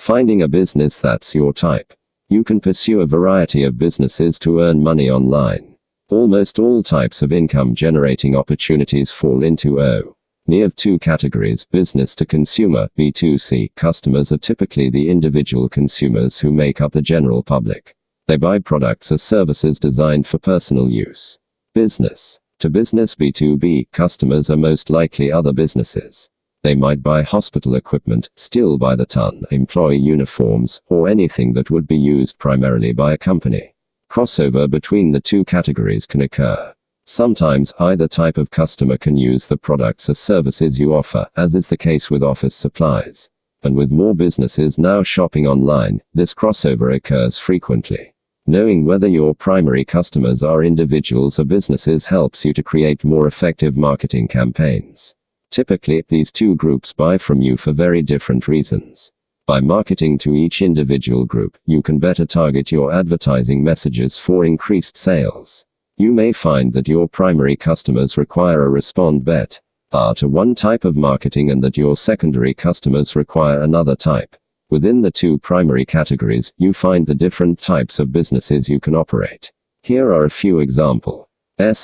Finding a business that's your type. You can pursue a variety of businesses to earn money online. Almost all types of income-generating opportunities fall into near two categories: business to consumer, B2C. Customers are typically the individual consumers who make up the general public. They buy products or services designed for personal use. Business to business, B2B. Customers are most likely other businesses. They might buy hospital equipment, steel by the ton, employee uniforms, or anything that would be used primarily by a company. Crossover between the two categories can occur. Sometimes either type of customer can use the products or services you offer, as is the case with office supplies. And with more businesses now shopping online, this crossover occurs frequently. Knowing whether your primary customers are individuals or businesses helps you to create more effective marketing campaigns. Typically, these two groups buy from you for very different reasons. By marketing to each individual group, you can better target your advertising messages for increased sales. You may find that your primary customers require a respond bet to one type of marketing and that your secondary customers require another type. Within the two primary categories, you find the different types of businesses you can operate. Here are a few examples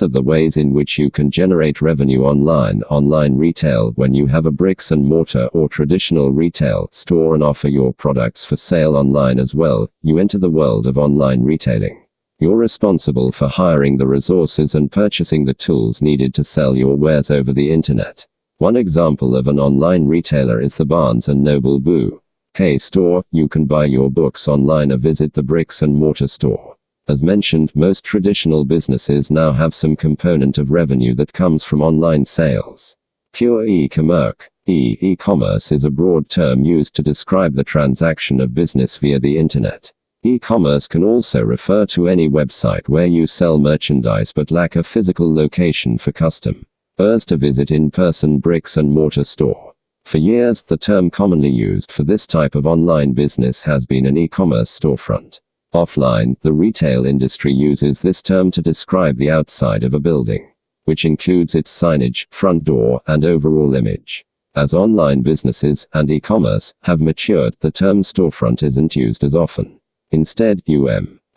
of the ways in which you can generate revenue online. Online retail. When you have a bricks and mortar or traditional retail store and offer your products for sale online as well, you enter the world of online retailing. You're responsible for hiring the resources and purchasing the tools needed to sell your wares over the internet. One example of an online retailer is the Barnes & Noble Book store. You can buy your books online or visit the bricks and mortar store. As mentioned, most traditional businesses now have some component of revenue that comes from online sales. Pure e-commerce. E-commerce is a broad term used to describe the transaction of business via the internet. E-commerce can also refer to any website where you sell merchandise but lack a physical location for customers to visit in-person bricks and mortar store. For years, the term commonly used for this type of online business has been an e-commerce storefront. Offline, the retail industry uses this term to describe the outside of a building, which includes its signage, front door, and overall image. As online businesses and e-commerce have matured, the term storefront isn't used as often. Instead,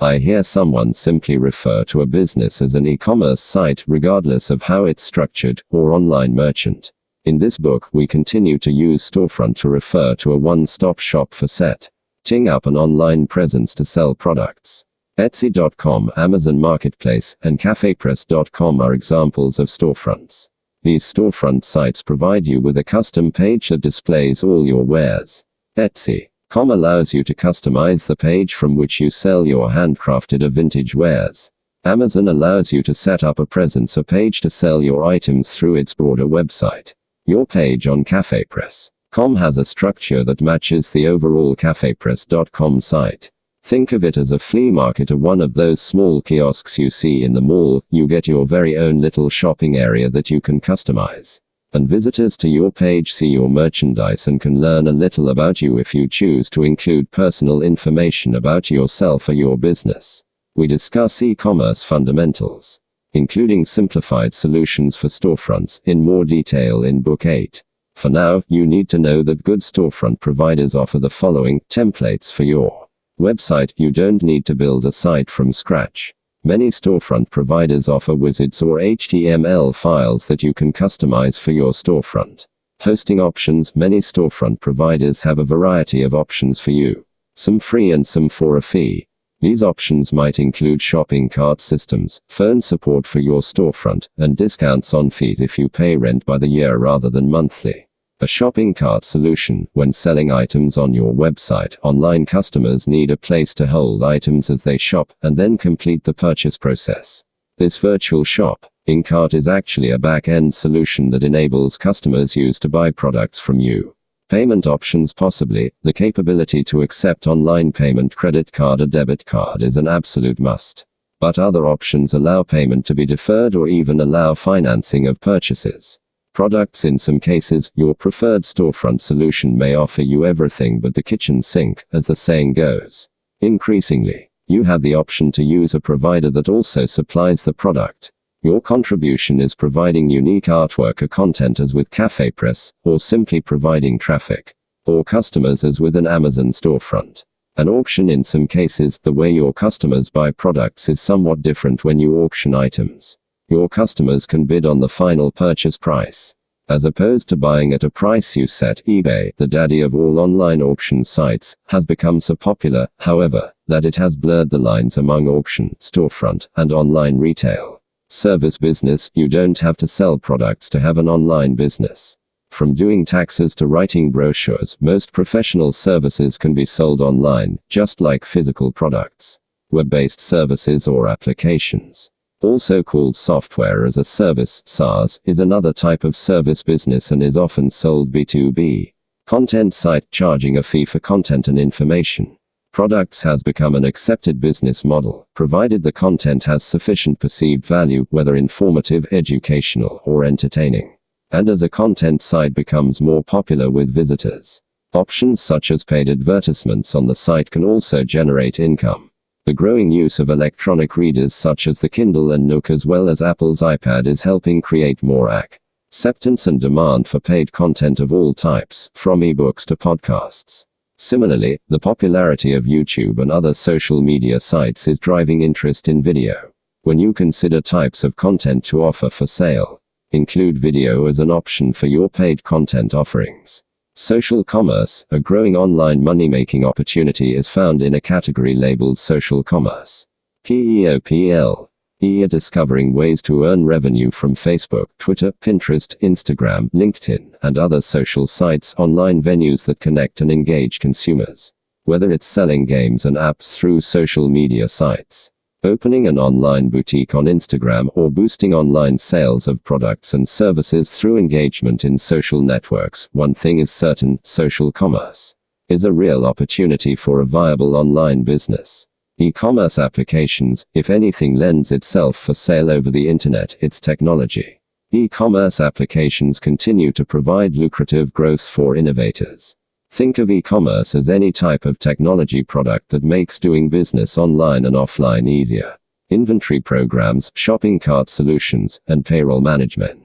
I hear someone simply refer to a business as an e-commerce site regardless of how it's structured, or online merchant. In this book, we continue to use storefront to refer to a one-stop shop for setting up an online presence to sell products. Etsy.com, Amazon Marketplace, and CafePress.com are examples of storefronts. These storefront sites provide you with a custom page that displays all your wares. Etsy.com allows you to customize the page from which you sell your handcrafted or vintage wares. Amazon allows you to set up a presence or page to sell your items through its broader website. Your page on CafePress.com has a structure that matches the overall CafePress.com site. Think of it as a flea market or one of those small kiosks you see in the mall. You get your very own little shopping area that you can customize. And visitors to your page see your merchandise and can learn a little about you if you choose to include personal information about yourself or your business. We discuss e-commerce fundamentals, including simplified solutions for storefronts, in more detail in Book 8. For now, you need to know that good storefront providers offer the following templates for your website. You don't need to build a site from scratch. Many storefront providers offer widgets or HTML files that you can customize for your storefront. Hosting options. Many storefront providers have a variety of options for you, some free and some for a fee. These options might include shopping cart systems, phone support for your storefront, and discounts on fees if you pay rent by the year rather than monthly. A shopping cart solution. When selling items on your website, online customers need a place to hold items as they shop, and then complete the purchase process. This virtual shopping cart is actually a back-end solution that enables customers to buy products from you. Payment options. Possibly, the capability to accept online payment, credit card or debit card, is an absolute must. But other options allow payment to be deferred or even allow financing of purchases. Products. In some cases, your preferred storefront solution may offer you everything but the kitchen sink, as the saying goes. Increasingly, you have the option to use a provider that also supplies the product. Your contribution is providing unique artwork or content as with CafePress, or simply providing traffic. or customers as with an Amazon storefront. An auction in some cases, the way your customers buy products is somewhat different when you auction items. Your customers can bid on the final purchase price, as opposed to buying at a price you set. eBay, the daddy of all online auction sites, has become so popular, however, that it has blurred the lines among auction, storefront, and online retail. Service business: you don't have to sell products to have an online business. From doing taxes to writing brochures, most professional services can be sold online, just like physical products. Web-based services or applications, also called software as a service (SaaS), is another type of service business and is often sold B2B. Content site: charging a fee for content and information. Products has become an accepted business model, provided the content has sufficient perceived value, whether informative, educational, or entertaining. And as a content site becomes more popular with visitors, options such as paid advertisements on the site can also generate income. The growing use of electronic readers such as the Kindle and Nook as well as Apple's iPad is helping create more acceptance and demand for paid content of all types, from ebooks to podcasts. Similarly, the popularity of YouTube and other social media sites is driving interest in video. When you consider types of content to offer for sale, include video as an option for your paid content offerings. Social commerce: a growing online money-making opportunity is found in a category labeled social commerce. PEOPL. are discovering ways to earn revenue from Facebook, Twitter, Pinterest, Instagram, LinkedIn, and other social sites, online venues that connect and engage consumers. Whether it's selling games and apps through social media sites, opening an online boutique on Instagram, or boosting online sales of products and services through engagement in social networks, one thing is certain: social commerce is a real opportunity for a viable online business. E-commerce applications: if anything lends itself for sale over the internet, it's technology. E-commerce applications continue to provide lucrative growth for innovators. Think of e-commerce as any type of technology product that makes doing business online and offline easier. Inventory programs, shopping cart solutions, and payroll management.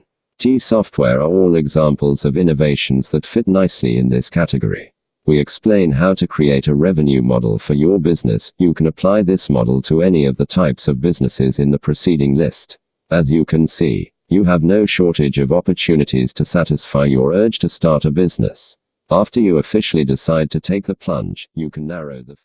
Software are all examples of innovations that fit nicely in this category. We explain how to create a revenue model for your business. You can apply this model to any of the types of businesses in the preceding list. As you can see, you have no shortage of opportunities to satisfy your urge to start a business. After you officially decide to take the plunge, you can narrow the